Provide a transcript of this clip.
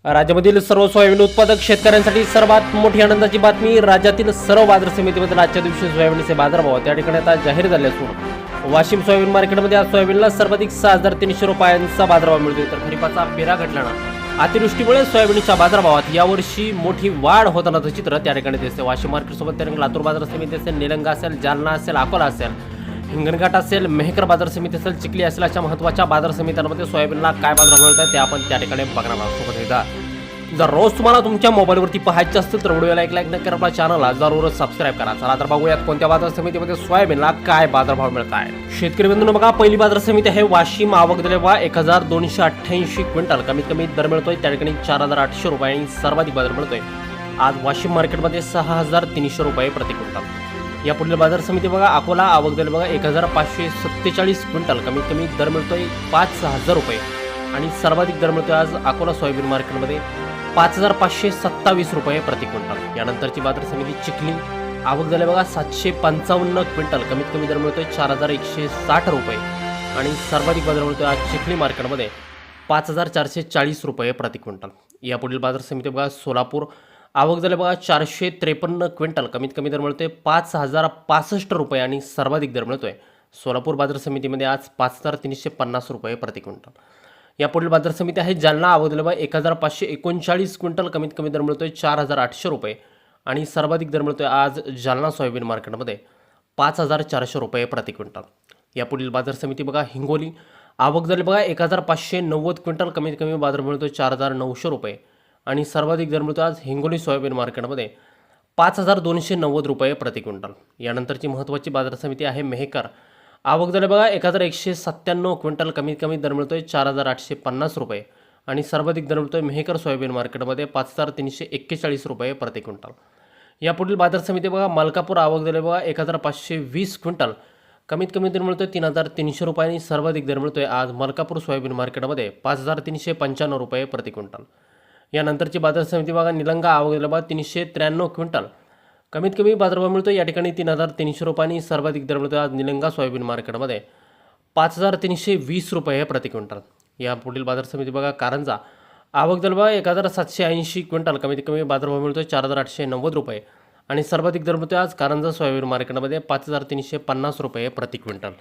राज्यामधील सर्व सोयाबीन उत्पादक शेतकऱ्यांसाठी सर्वात मोठी आनंदाची बातमी. राज्यातील सर्व बाजार समितीमधील आजच्या दिवशी सोयाबीनचे बाजारभाव त्या ठिकाणी आता जाहीर झाले असून वाशिम सोयाबीन मार्केटमध्ये आज सोयाबीनला सर्वाधिक 6,300 रुपयांचा बाजारभाव मिळतोय. तर खरीपाचा पेरा घटल्यानं अतिवृष्टीमुळे सोयाबीनच्या बाजारभावात यावर्षी मोठी वाढ होतानाचं चित्र त्या ठिकाणी दिसते. वाशिम मार्केटसोबत त्या ठिकाणी लातूर बाजार समिती असेल, निलंगा असेल, जालना असेल, अकोला असेल, हिंगणघाट असेल, मेहकर बाजार समिती असेल, चिखली असेल, अशा महत्त्वाच्या बाजार समित्यांमध्ये सोयाबीनला काय बाजारभाव मिळतात ते आपण त्या ठिकाणी बघणार आहोत. सोबत एकदा जर रोज तुम्हाला तुमच्या मोबाईलवरती पाहायचं असतं तर व्हिडिओला एक लाईक नक्की, आपल्या चॅनलला जरूरच सबस्क्राईब करा. चला तर बघूयात कोणत्या बाजार समितीमध्ये सोयाबीनला काय बाजारभाव मिळत आहे. शेतकरी बंधूंनो बघा, पहिली बाजार समिती आहे वाशिम. आवक दिले बघा 1,288 क्विंटल. कमीत कमी दर मिळतोय त्या ठिकाणी 4,800 रुपये आणि सर्वाधिक बाजार मिळतोय आज वाशिम मार्केटमध्ये 6,300 रुपये प्रति क्विंटल. या पुढील बाजार समिती बघा अकोला. आवक दिले बघा 1,547 क्विंटल. कमीत कमी दर मिळतोय 5,000 रुपये आणि सर्वाधिक दर मिळतोय आज अकोला सोयाबीन मार्केटमध्ये 5,527 रुपये प्रति क्विंटल. यानंतरची बाजार समिती चिखली. आवक झाले बघा 755 क्विंटल. कमीत कमी दर मिळतोय 4,160 रुपये आणि सर्वाधिक बाजार मिळतोय आज चिखली मार्केटमध्ये 5,440 रुपये प्रति क्विंटल. या पुढील बाजार समिती बघा सोलापूर. आवक झाले बघा 453 क्विंटल. कमीत कमी दर मिळतोय 5,065 रुपये आणि सर्वाधिक दर मिळतोय सोलापूर बाजार समितीमध्ये आज 5,350 रुपये प्रति क्विंटल. या पुढील बाजार समिती आहे जालना. आवक दिले बघा 1,539 क्विंटल. कमीत कमी दर मिळतोय 4,800 रुपये आणि सर्वाधिक दर मिळतोय आज जालना सोयाबीन मार्केटमध्ये 5,400 रुपये प्रति क्विंटल. या पुढील बाजार समिती बघा हिंगोली. आवक झाली बघा 1,590 क्विंटल. कमीत कमी बाजार मिळतोय 4,900 रुपये आणि सर्वाधिक दर मिळतोय आज हिंगोली सोयाबीन मार्केटमध्ये 5,290 रुपये प्रति क्विंटल. यानंतरची महत्त्वाची बाजार समिती आहे मेहकर. आवक झाले बघा 1,197 क्विंटल. कमीत कमी दर मिळतोय 4,850 रुपये आणि सर्वाधिक दर मिळतोय मेहकर सोयाबीन मार्केटमध्ये 5,341 रुपये प्रति क्विंटल. या पुढील बाजार समिती बघा मलकापूर. आवक झाले बघा 1,520 क्विंटल. कमीत कमी दर मिळतोय 3,300 रुपये आणि सर्वाधिक दर मिळतोय आज मलकापूर सोयाबीन मार्केटमध्ये 5,395 रुपये प्रति क्विंटल. यानंतरची बाजार समिती बघा निलंगा. आवक झाले बघा 393 क्विंटल. कमीत कमी बाजारभाव मिळतो या ठिकाणी 3,300 रुपये आणि सर्वाधिक दर मिळतो आज निलंगा सोयाबीन मार्केटमध्ये 5,320 रुपये प्रति क्विंटल. या पुढील बाजार समिती बघा कारंजा. आवक दर बघा 1,780 क्विंटल. कमीत कमी बाजारभाव मिळतो 4,890 रुपये आणि सर्वाधिक दर मिळतो आज कारंजा सोयाबीन मार्केटमध्ये 5,350 रुपये प्रति क्विंटल.